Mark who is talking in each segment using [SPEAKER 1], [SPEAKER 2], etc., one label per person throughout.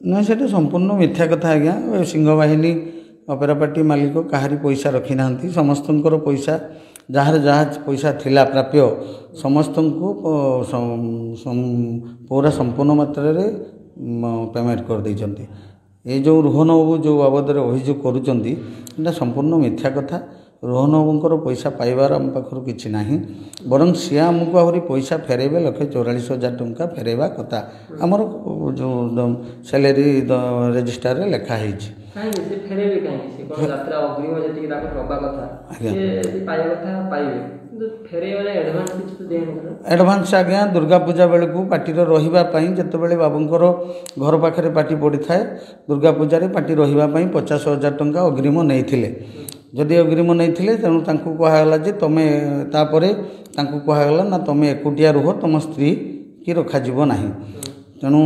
[SPEAKER 1] ना से संपूर्ण मिथ्या कथा आज्ञा सिंह बाहिनी अपेरा पार्टी मालिक कहारी पैसा रखी ना समस्त पैसा जार जहाँ पैसा थिला प्राप्य समस्त को पूरा संपूर्ण मात्रा रे पेमेंट कर देइचंती। ये जो रोहन बाबू जो बाबद अभियोग करुँच संपूर्ण मिथ्या कथा। रोहन बाबूर पैसा पाइबार आम पाखर किसी ना बरं सी आमको आहरी पैसा फेरेबे 1,44,000 टंका फेरवा कथा आमर जो सैलरी रेजिस्टर लिखाई एडभांस आज्ञा दुर्गा पूजा बेलू पार्टी रही जिते बाबूंर घर पाखे पार्टी पड़ी थाए दुर्गा पूजा पार्टी रही 50,000 टंका अग्रिम नहीं जदि अग्रिम नहीं तेणु कहला जे तुम तापर कहला ना तुम एकुटिया रुह तुम स्त्री की रखाଯିब ना तेणु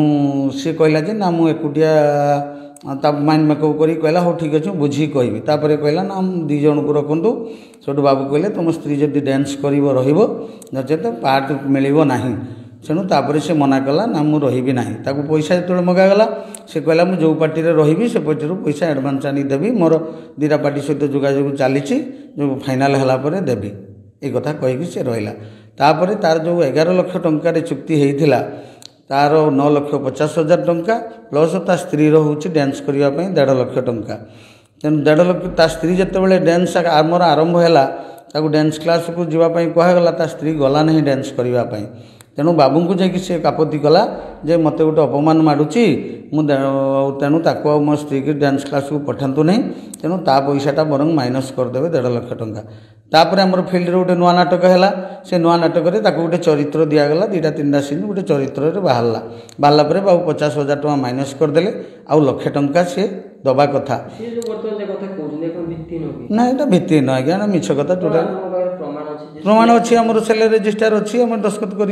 [SPEAKER 1] सी कहला जे ना मु एकुटिया माइंड मेकअप करी कहला हो ठीक अच्छे बुझी कहबी तापर कहला ना दी जन को रखु सेठू बाबू कहले तुम स्त्री जदि डांस कर नचेत पार्ट मिल ना तेणु तापर से मना कला ना मु रही ना पैसा जो मगागला से कहला मु जो पार्टी रही से पार्टी पैसा एडभांस आनी देवी मोर दीटा पार्टी सहित जोगाजोग चली जो फाइनाल है देवी ये कथा कहीकि से रहा तापर तार जो 11 लाख टंकार चुक्ति होता तार 9,50,000 टंका प्लस ता स्त्री हूँ डांस करने 1.5 लाख टंका तेणु 1.5 लाख ता स्त्री जिते डांस आमर आरंभ है डांस क्लास को जीवाई कहगला ता स्त्री गला नहीं डांस करने तेणु बाबू को जाकि से कापति कला जे मत गोटे अपमान मारुची तेणु ताको मो स्त्री की डांस क्लास को पठातु नहीं तेणु ता पैसाटा बरं माइनस करदे 1.5 लाख टंका तापर आमर फिल्ड रे गोटे नुआ नाटक है से नुआ नाटक गोटे चरित्र दिगला 2-3टा सीन गोटे चरित्र बाहरला बाबू 50,000 टंका माइनस करदे आउ 1 लाख टंका सी दबा कथा ना ये भित्ति न आज्ञा मिछ कथा टोटाल प्रमाण अच्छी आम सेल रेजिस्टर अच्छी आम दस्खत कर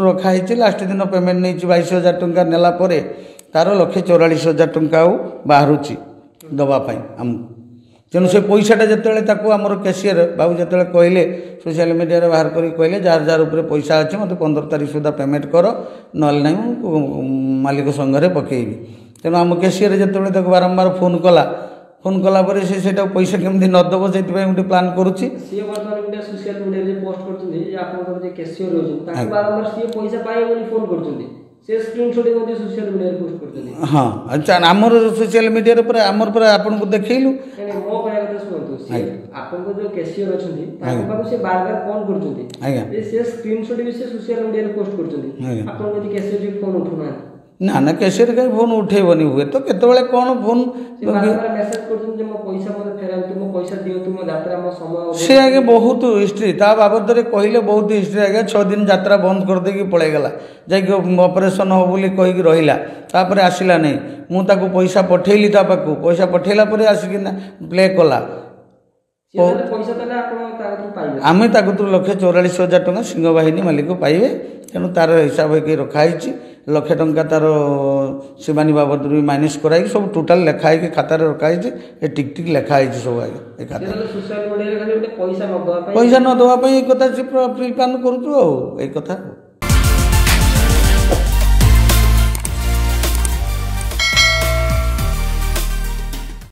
[SPEAKER 1] रखाई लास्ट दिन पेमेंट नहीं 22,000 टंका नेला तार 1,44,000 टंका बाहर दवापाई आमको तेणु से पैसाटा जो आमर कैशियर बाबू जो कहले सोशल मीडिया बाहर कर कहले जार जार उपर पैसा अच्छे मत 15 तारीख सुधा पेमेंट कर ना मालिक संघरे पकेबी तेणु आम कैशियर जो बारंबार फोन कला से पैसा केमती नदब से गोटे प्लां करुच्ची हाँ अच्छा आमर सोशल मीडिया पर आमर पर आपन को देखैलु ना ना कैशियर कहीं फोन उठेबनी हुए तो केतबेले कौन फोन से आगे बहुत हिस्ट्री ता बाबद कहले बहुत हिस्ट्री आगे 6 दिन यात्रा बंद कर देकी पळेगला जाइए ऑपरेशन हो बोली कहीकि रहिला तापर आसिला नहीं मु ताको पैसा पठेली ता पाकू पैसा पठेला परे आसिकिना प्ले कला आम ताकू 1,44,000 टंका सिंह बाहिनी मालिक पाइबे तेणु तार हिसाब होकर रखाई 1 लाख टंका तार शिवानी बाबद भी माइनस कराई सब टोटाल लिखाई खातार रखाई टिक टिक लिखाई सब आगे पैसा न दवाई एक कथा से प्रिप्लान करूँ कथा